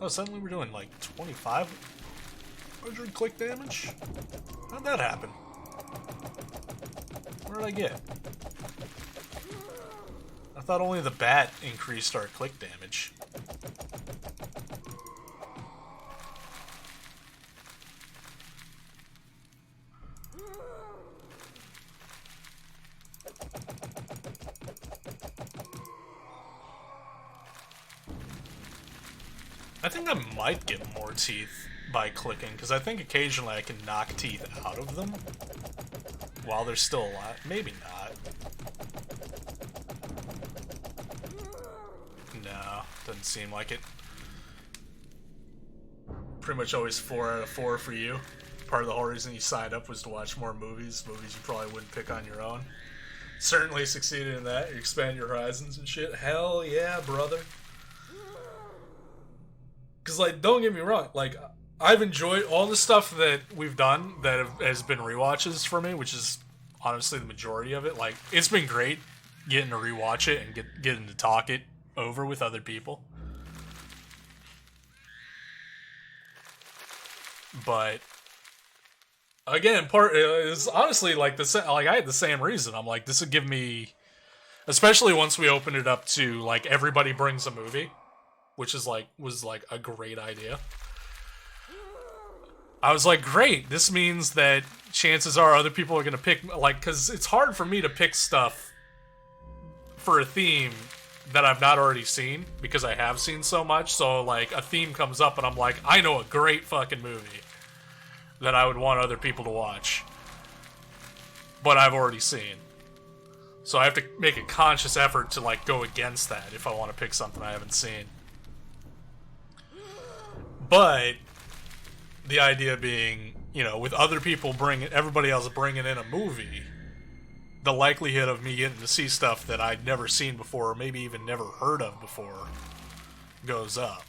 Oh, suddenly we're doing like 2,500 click damage? How'd that happen? What did I get? I thought only the bat increased our click damage. I think I might get more teeth by clicking, because I think occasionally I can knock teeth out of them while they're still alive. Maybe not. No, doesn't seem like it. Pretty much always 4 out of 4 for you. Part of the whole reason you signed up was to watch more movies. Movies you probably wouldn't pick on your own. Certainly succeeded in that. You expand your horizons and shit. Hell yeah, brother. Because, like, don't get me wrong. Like, I've enjoyed all the stuff that we've done that has been rewatches for me, which is honestly the majority of it. Like, it's been great getting to rewatch it and getting to talk it over with other people. But again, part is honestly like I had the same reason. I'm like, this would give me, especially once we opened it up to like everybody brings a movie, which is like was like a great idea. I was like, great. This means that chances are other people are gonna pick, like, because it's hard for me to pick stuff for a theme that I've not already seen, because I have seen so much. So like a theme comes up and I'm like, I know a great fucking movie that I would want other people to watch, but I've already seen. So I have to make a conscious effort to like go against that if I want to pick something I haven't seen. But the idea being, you know, with other people everybody else bringing in a movie, the likelihood of me getting to see stuff that I'd never seen before, or maybe even never heard of before, goes up.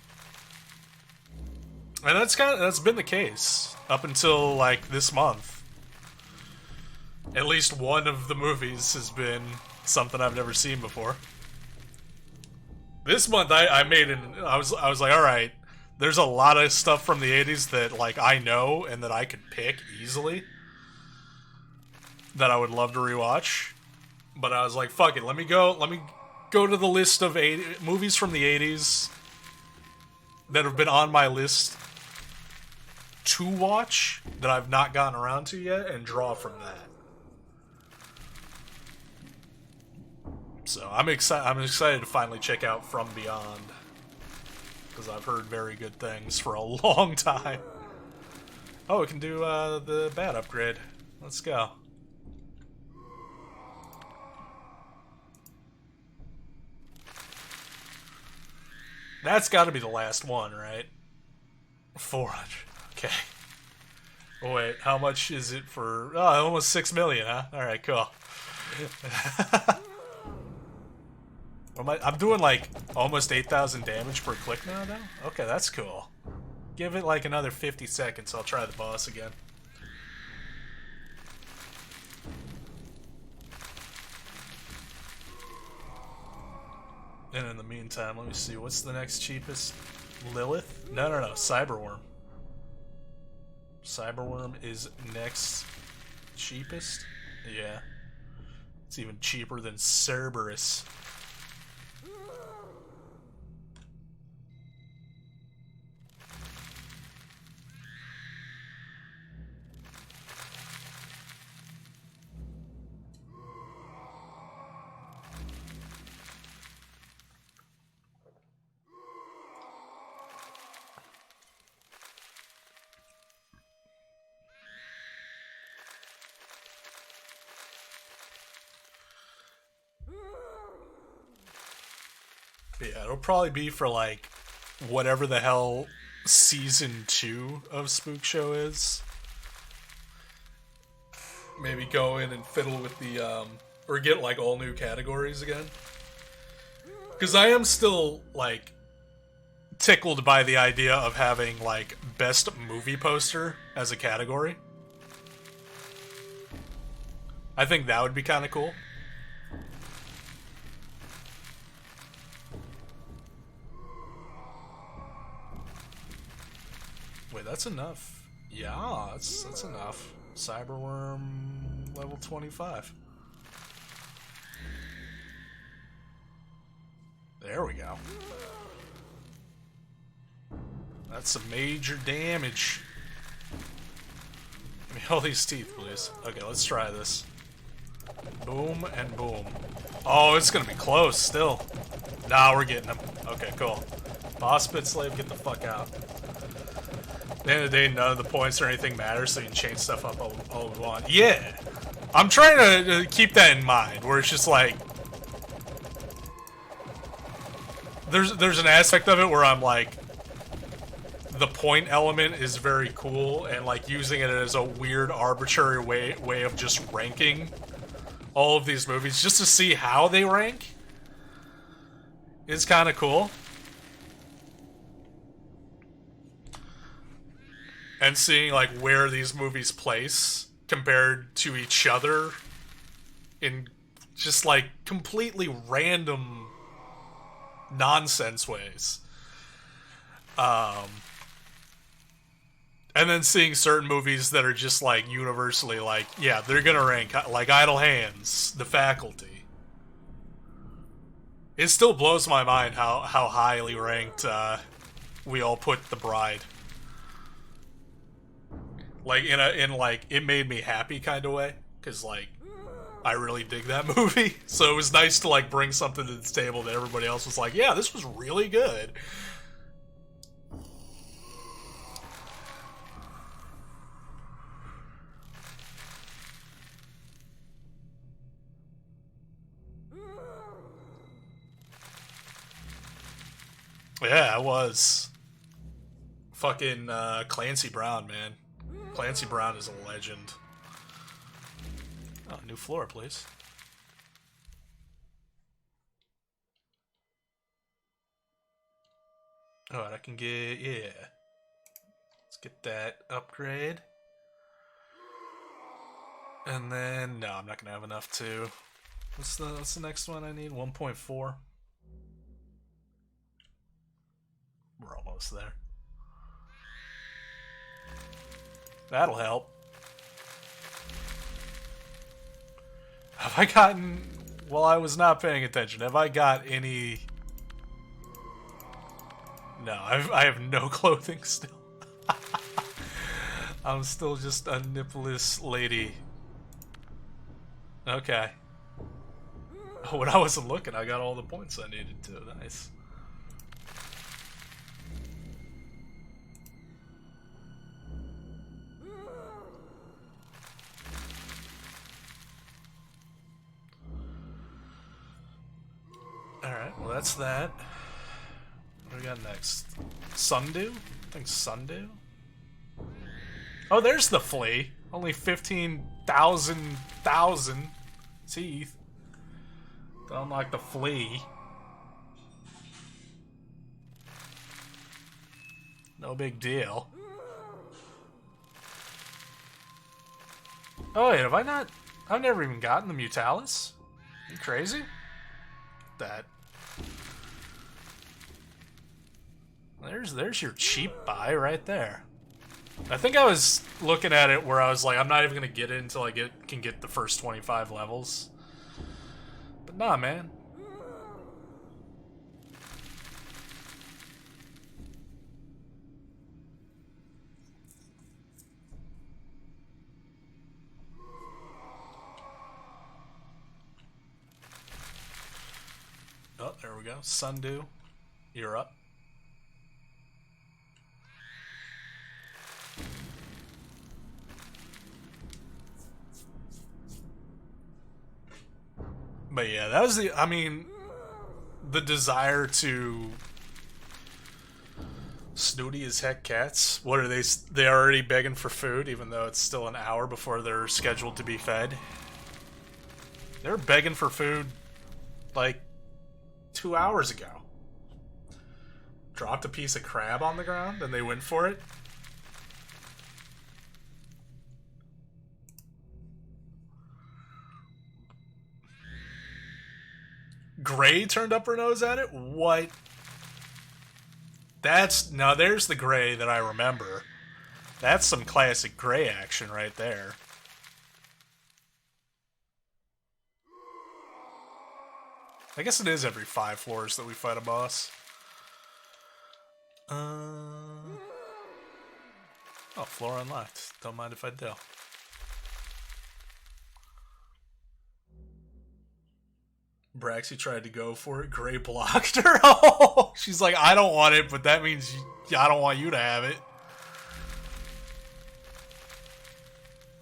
And that's been the case up until like this month. At least one of the movies has been something I've never seen before. This month I was like, all right, there's a lot of stuff from the 80s that like I know and that I could pick easily that I would love to rewatch. But I was like, fuck it, let me go to the list of movies from the 80s that have been on my list to watch that I've not gotten around to yet, and draw from that. So I'm excited to finally check out From Beyond, because I've heard very good things for a long time. Oh, we can do the bat upgrade. Let's go. That's got to be the last one, right? 400. Okay. Oh, wait, how much is it for... Oh, almost 6 million, huh? Alright, cool. I'm doing, like, almost 8,000 damage per click now, though? Okay, that's cool. Give it, like, another 50 seconds. I'll try the boss again. And in the meantime, let me see. What's the next cheapest? Lilith? No, Cyberworm. Cyberworm is next cheapest? Yeah. It's even cheaper than Cerberus. Yeah, it'll probably be for like whatever the hell season 2 of Spook Show is. Maybe go in and fiddle with the or get like all new categories again. Because I am still like tickled by the idea of having like best movie poster as a category. I think that would be kind of cool. Wait, that's enough. Yeah, that's enough. Cyberworm level 25. There we go. That's some major damage. Give me all these teeth, please. Okay, let's try this. Boom and boom. Oh, it's gonna be close still. Nah, we're getting him. Okay, cool. Boss Pit Slave, get the fuck out. At the end of the day, none of the points or anything matters, so you can change stuff up all we want. Yeah! I'm trying to keep that in mind, where it's just like... There's an aspect of it where I'm like... The point element is very cool, and like using it as a weird, arbitrary way of just ranking all of these movies, just to see how they rank, is kind of cool. And seeing like where these movies place compared to each other in just like completely random nonsense ways. And then seeing certain movies that are just like universally like, yeah, they're gonna rank, like Idle Hands, The Faculty. It still blows my mind how highly ranked we all put The Bride. Like in like it made me happy kind of way, because like I really dig that movie. So it was nice to like bring something to the table that everybody else was like, yeah, this was really good. Yeah, it was. Fucking Clancy Brown, man. Clancy Brown is a legend. Oh, new floor, please. Alright, I can get... yeah. Let's get that upgrade. And then... no, I'm not gonna have enough to... What's the next one I need? 1.4? We're almost there. That'll help. Have I gotten... well, I was not paying attention. Have I got any... no, I have no clothing still. I'm still just a nippless lady. Okay. Oh, when I wasn't looking, I got all the points I needed to. Nice. Alright, well that's that. What do we got next? Sundew? I think Sundew? Oh, there's the flea. Only 15,000 teeth. To unlock the flea. No big deal. Oh wait, have I not... I've never even gotten the Mutalis? You crazy? That. There's your cheap buy right there. I think I was looking at it where I was like, I'm not even gonna get it until I can get the first 25 levels. But nah, man. Oh, there we go. Sundew, you're up. But yeah, that was I mean, the desire to snooty as heck cats. What are they? They're already begging for food, even though it's still an hour before they're scheduled to be fed. They're begging for food, like 2 hours ago. Dropped a piece of crab on the ground and they went for it. Gray turned up her nose at it? What? Now there's the Gray that I remember. That's some classic Gray action right there. I guess it is every 5 floors that we fight a boss. Oh, floor unlocked. Don't mind if I do. Braxy tried to go for it. Gray blocked her. Oh, she's like, I don't want it, but that means I don't want you to have it.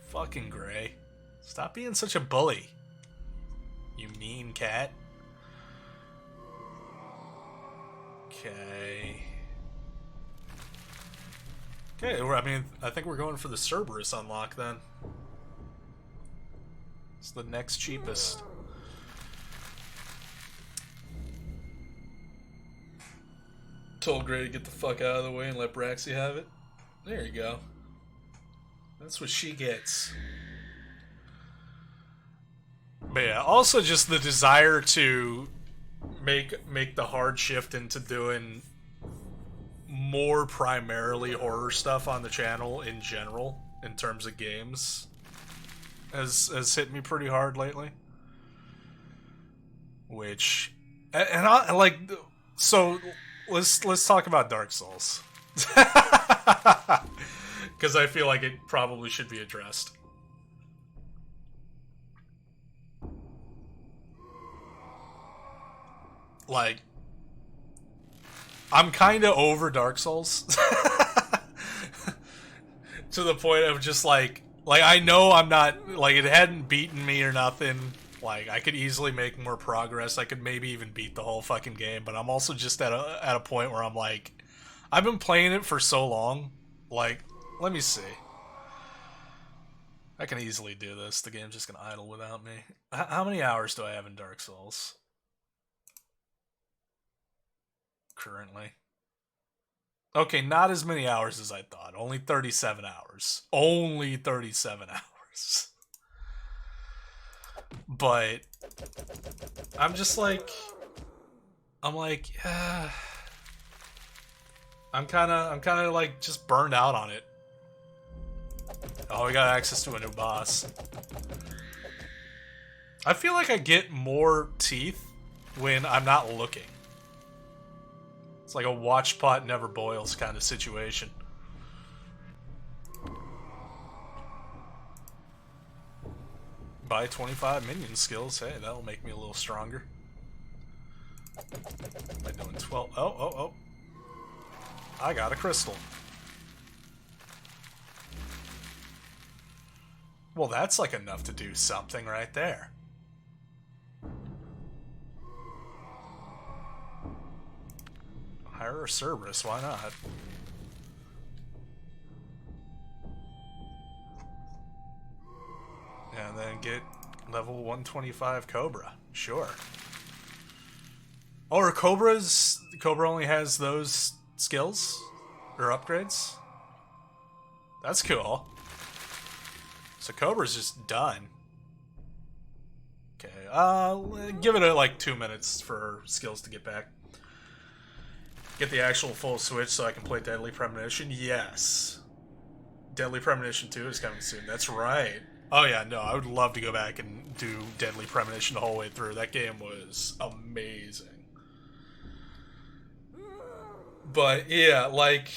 Fucking Gray. Stop being such a bully. You mean cat. Okay. Okay, I mean, I think we're going for the Cerberus unlock then. It's the next cheapest. Told Gray to get the fuck out of the way and let Braxy have it. There you go. That's what she gets. But yeah, also just the desire to make the hard shift into doing more primarily horror stuff on the channel in general, in terms of games, has hit me pretty hard lately. Which, and I like, so let's talk about Dark Souls. Because I feel like it probably should be addressed. Like, I'm kind of over Dark Souls. To the point of just like I know I'm not, like, it hadn't beaten me or nothing. Like, I could easily make more progress. I could maybe even beat the whole fucking game, but I'm also just at a point where I'm like, I've been playing it for so long. Like, let me see. I can easily do this. The game's just gonna idle without me. How many hours do I have in Dark Souls? Currently. Okay, not as many hours as I thought. Only 37 hours. Only 37 hours. But I'm just like, I'm kind of like just burned out on it. Oh, we got access to a new boss. I feel like I get more teeth when I'm not looking. It's like a watch pot never boils kind of situation. Buy 25 minion skills. Hey, that'll make me a little stronger. Am I doing 12? Oh. I got a crystal. Well, that's like enough to do something right there. Hire a Cerberus, why not? And then get level 125 Cobra. Sure. Oh, or Cobra only has those skills? Or upgrades? That's cool. So Cobra's just done. Okay, give it like 2 minutes for skills to get back. Get the actual full Switch so I can play Deadly Premonition? Yes. Deadly Premonition 2 is coming soon. That's right. Oh yeah, no, I would love to go back and do Deadly Premonition the whole way through. That game was amazing. But yeah, like,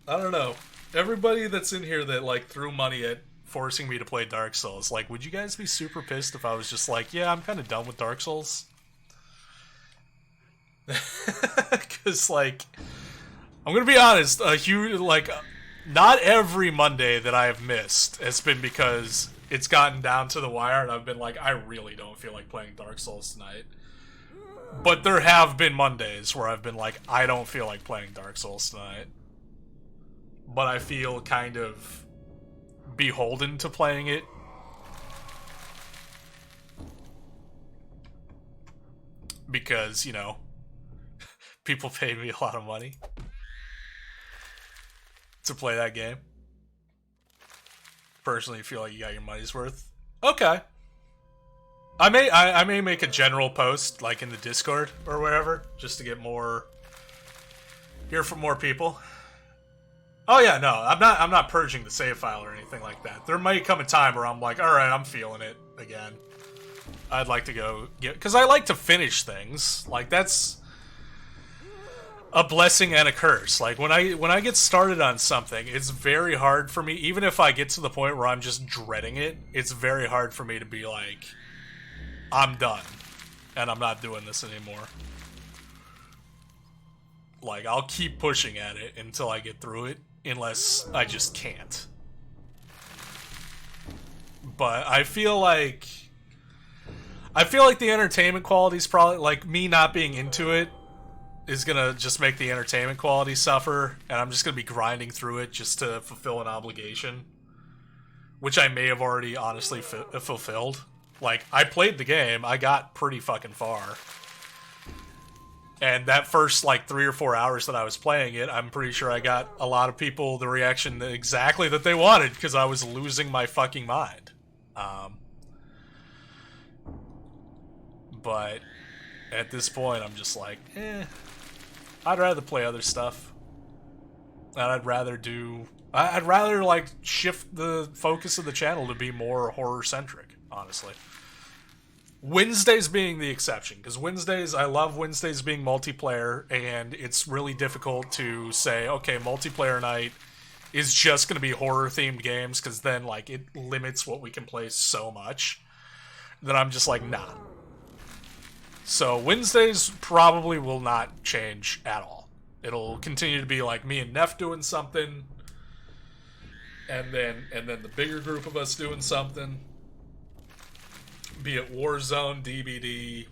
I don't know. Everybody that's in here that like threw money at forcing me to play Dark Souls, like, would you guys be super pissed if I was just like, yeah, I'm kind of done with Dark Souls? Because, like, I'm gonna be honest, not every Monday that I have missed has been because it's gotten down to the wire and I've been like, I really don't feel like playing Dark Souls tonight. But there have been Mondays where I've been like, I don't feel like playing Dark Souls tonight. But I feel kind of beholden to playing it. Because, you know, people pay me a lot of money to play that game. Personally, feel like you got your money's worth. Okay. I may make a general post, like in the Discord or wherever, just to get more, hear from more people. Oh yeah, no, I'm not purging the save file or anything like that. There might come a time where I'm like, all right, I'm feeling it again. I'd like to go get, because I like to finish things. Like that's a blessing and a curse. Like when I get started on something, it's very hard for me. Even if I get to the point where I'm just dreading it, it's very hard for me to be like, I'm done, and I'm not doing this anymore. Like I'll keep pushing at it until I get through it, unless I just can't. But I feel like the entertainment quality is probably, like, me not being into it is gonna just make the entertainment quality suffer, and I'm just gonna be grinding through it just to fulfill an obligation, which I may have already honestly fulfilled. Like, I played the game, I got pretty fucking far, and that first, like, 3 or 4 hours that I was playing it, I'm pretty sure I got a lot of people the reaction exactly that they wanted, because I was losing my fucking mind. But at this point, I'm just like, I'd rather play other stuff. And I'd rather, like, shift the focus of the channel to be more horror-centric, honestly. Wednesdays being the exception, because I love Wednesdays being multiplayer, and it's really difficult to say, okay, multiplayer night is just going to be horror-themed games, because then, like, it limits what we can play so much that I'm just like, nah. So Wednesdays probably will not change at all. It'll continue to be like me and Neff doing something, and then the bigger group of us doing something. Be it Warzone, DBD,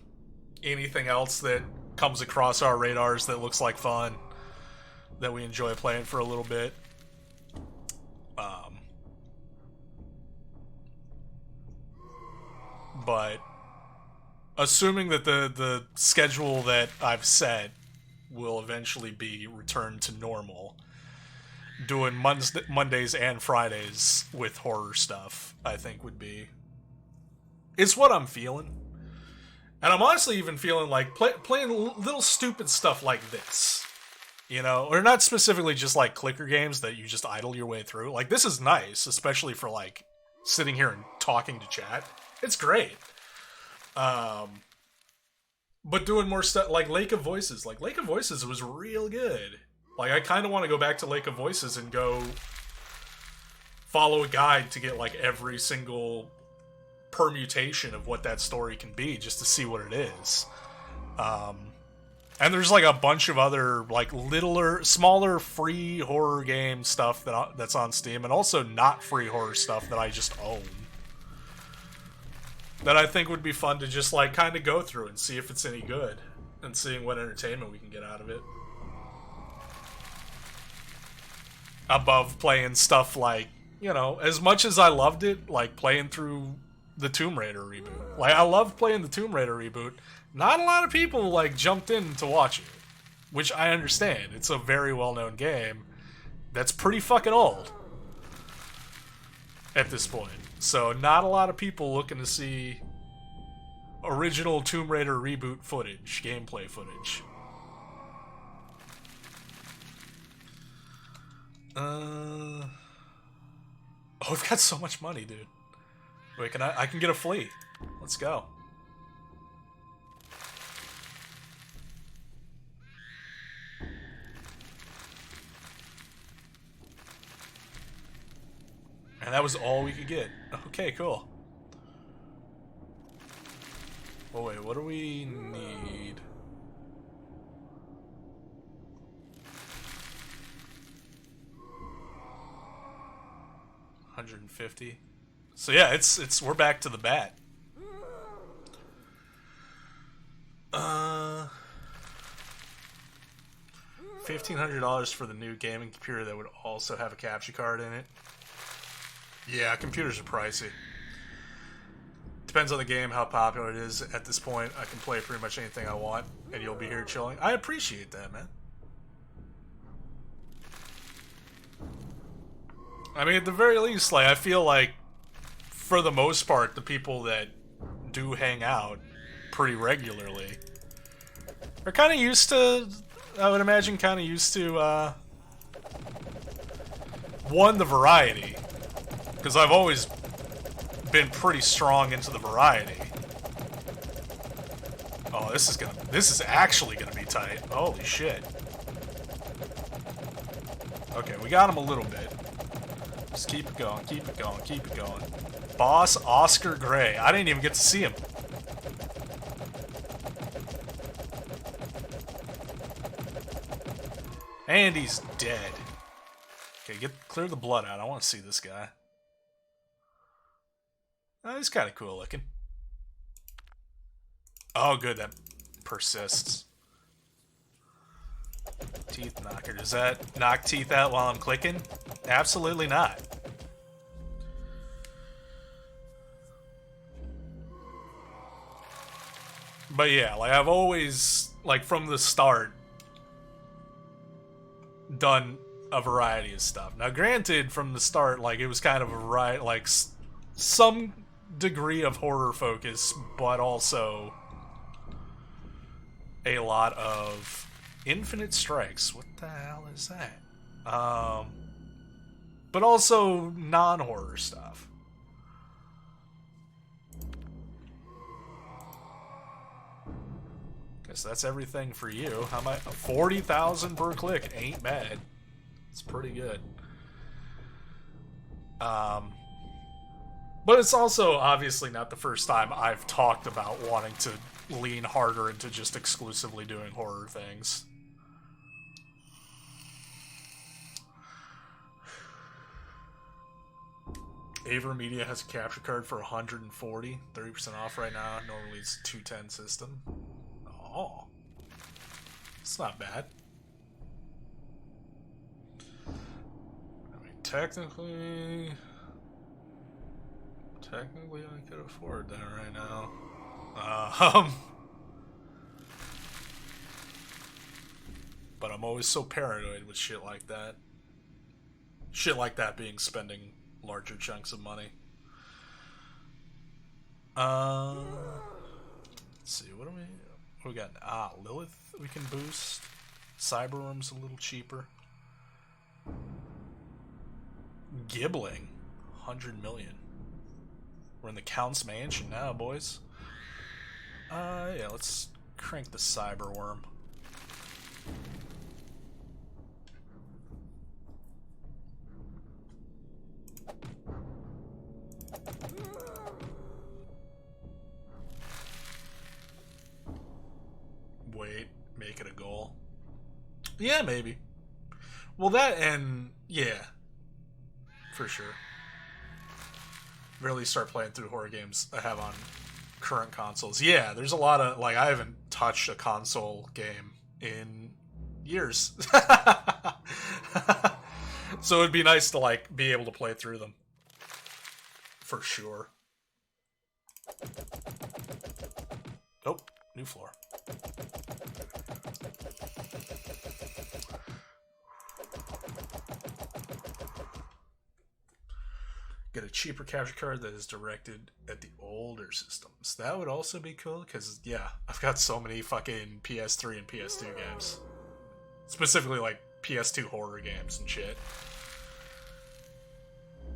anything else that comes across our radars that looks like fun, that we enjoy playing for a little bit. But assuming that the schedule that I've set will eventually be returned to normal, doing Mondays and Fridays with horror stuff, I think would be... It's what I'm feeling. And I'm honestly even feeling like playing little stupid stuff like this. You know? Or not specifically just like clicker games that you just idle your way through. Like, this is nice, especially for like sitting here and talking to chat. It's great. But doing more stuff like Lake of Voices. Like, Lake of Voices was real good. Like, I kind of want to go back to Lake of Voices and go follow a guide to get like every single permutation of what that story can be, just to see what it is. And there's like a bunch of other like smaller free horror game stuff that's on Steam, and also not free horror stuff that I just own, that I think would be fun to just like kind of go through and see if it's any good, and seeing what entertainment we can get out of it. Above playing stuff like, you know, as much as I loved it, like playing through the Tomb Raider reboot. Like, I love playing the Tomb Raider reboot. Not a lot of people like jumped in to watch it, which I understand. It's a very well-known game that's pretty fucking old at this point. So not a lot of people looking to see original Tomb Raider reboot footage, gameplay footage. Oh, we've got so much money, dude. Wait, I can get a fleet. Let's go. And that was all we could get. Okay, cool. Oh wait, what do we need? $150. So yeah, it's we're back to the bat. $1,500 for the new gaming computer that would also have a capture card in it. Yeah, computers are pricey. Depends on the game, how popular it is. At this point, I can play pretty much anything I want, and you'll be here chilling. I appreciate that, man. I mean, at the very least, like, I feel like, for the most part, the people that do hang out pretty regularly are kind of used to, I would imagine, kind of used to one, the variety, because I've always been pretty strong into the variety. Oh, this is actually gonna be tight. Holy shit. Okay, we got him a little bit. Just keep it going, keep it going, keep it going. Boss Oscar Gray. I didn't even get to see him. And he's dead. Okay, clear the blood out. I want to see this guy. Oh, he's kind of cool looking. Oh, good. That persists. Teeth knocker. Does that knock teeth out while I'm clicking? Absolutely not. But yeah, like I've always, like from the start, done a variety of stuff. Now, granted, from the start, like it was kind of a variety, like some degree of horror focus, but also a lot of Infinite Strikes. What the hell is that? But also non-horror stuff. Guess that's everything for you. How much? 40,000 per click ain't bad. It's pretty good. But it's also obviously not the first time I've talked about wanting to lean harder into just exclusively doing horror things. AverMedia has a capture card for 140, 30% off right now. Normally it's 210 system. Oh, it's not bad. I mean, technically I could afford that right now. But I'm always so paranoid with shit like that. Shit like that being spending larger chunks of money. Let's see, what we got? Lilith we can boost. Cyberworm's a little cheaper. Gibbling, 100 million. We're in the Count's Mansion now, boys. Yeah, let's crank the Cyberworm. Wait, make it a goal. Yeah, maybe. Well, that and yeah, for sure. Really start playing through horror games I have on current consoles. Yeah, there's a lot of, like, I haven't touched a console game in years. So it'd be nice to, like, be able to play through them. For sure. Oh, new floor. Get a cheaper capture card that is directed at the older systems. That would also be cool, because, yeah, I've got so many fucking PS3 and PS2 games. Specifically, like, PS2 horror games and shit.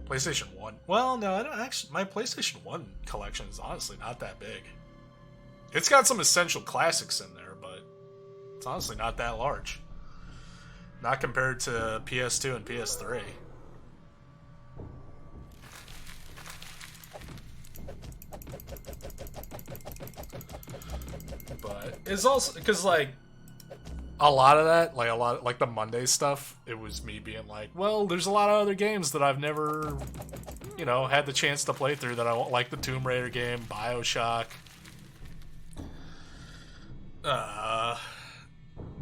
PlayStation 1. Well, no, I don't actually... My PlayStation 1 collection is honestly not that big. It's got some essential classics in there, but it's honestly not that large. Not compared to PS2 and PS3. But it's also because, like, a lot of that, like the Monday stuff, it was me being like, well, there's a lot of other games that I've never, you know, had the chance to play through that I want, like the Tomb Raider game, BioShock,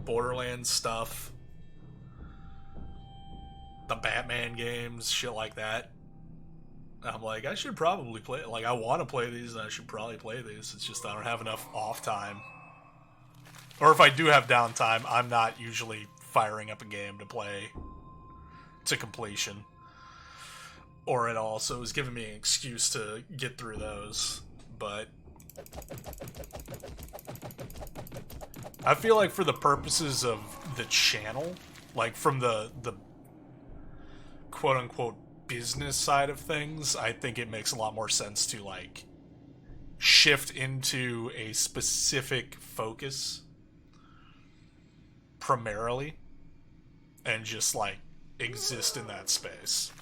Borderlands stuff, the Batman games, shit like that. I'm like, I should probably play, like, I want to play these and I should probably play these. It's just I don't have enough off time. Or if I do have downtime, I'm not usually firing up a game to play to completion. Or it also is giving me an excuse to get through those. But I feel like for the purposes of the channel, like from the quote-unquote business side of things, I think it makes a lot more sense to, like, shift into a specific focus primarily and just, like, exist in that space.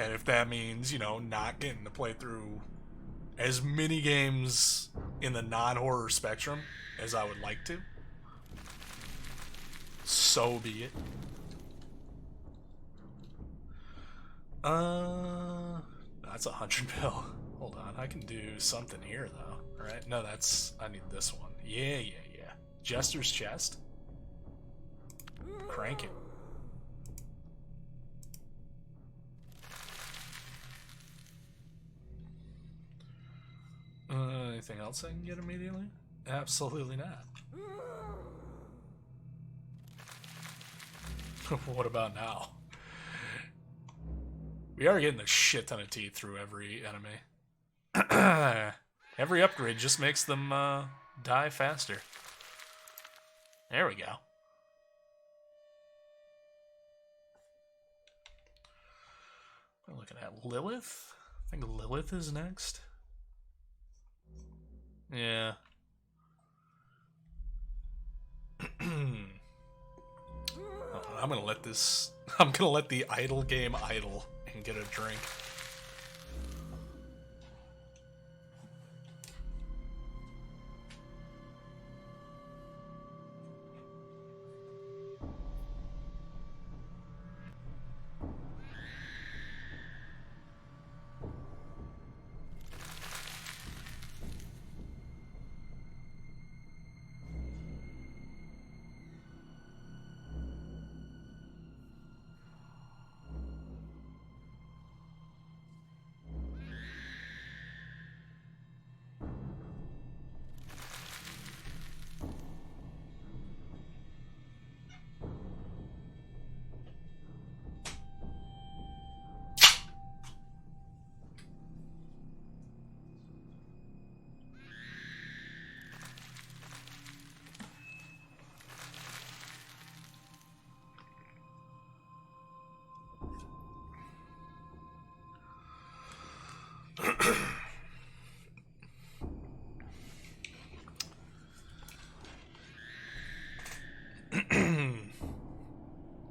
And if that means, you know, not getting to play through as many games in the non-horror spectrum as I would like to, so be it. That's 100 bill. Hold on, I can do something here though. Alright, no, I need this one. Yeah. Jester's Chest. Crank it. Anything else I can get immediately? Absolutely not. What about now? We are getting a shit ton of teeth through every enemy. Every upgrade just makes them die faster. There we go. We're looking at Lilith. I think Lilith is next. Yeah. I'm gonna let the idle game idle and get a drink.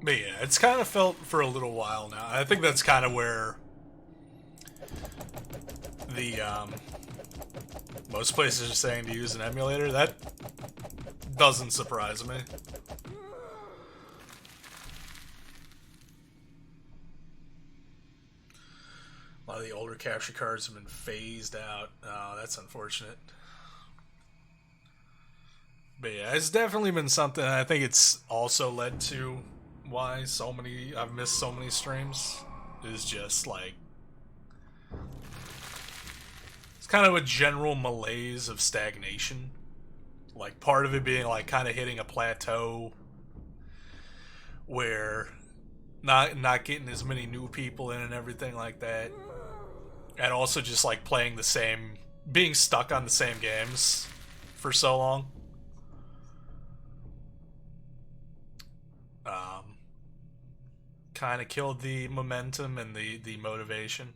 But yeah, it's kind of felt for a little while now. I think that's kind of where the most places are saying to use an emulator. That doesn't surprise me. A lot of the older capture cards have been phased out. Oh, that's unfortunate. But yeah, it's definitely been something. I think it's also led to why I've missed so many streams. Is just like, it's kind of a general malaise of stagnation. Like, part of it being like kind of hitting a plateau where not getting as many new people in and everything like that. And also just like being stuck on the same games for so long. Kind of killed the momentum and the motivation.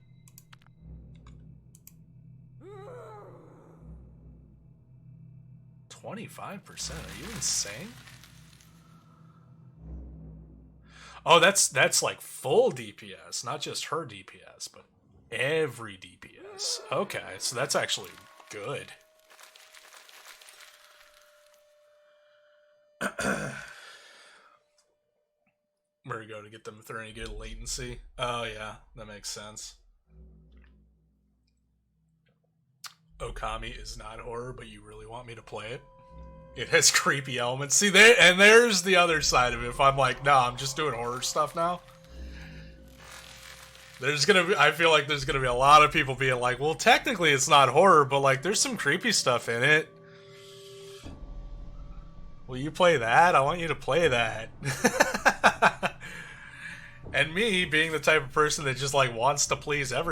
$25%? Are you insane? Oh, that's like full DPS, not just her DPS, but every DPS. Okay, so that's actually good. Where to go to get them if they're any good latency? Oh yeah, that makes sense. Okami is not horror, but you really want me to play it? It has creepy elements. See, there's the other side of it. If I'm like, nah, I'm just doing horror stuff now. I feel like there's gonna be a lot of people being like, well, technically it's not horror, but like, there's some creepy stuff in it. Will you play that? I want you to play that. And me, being the type of person that just like wants to please everyone.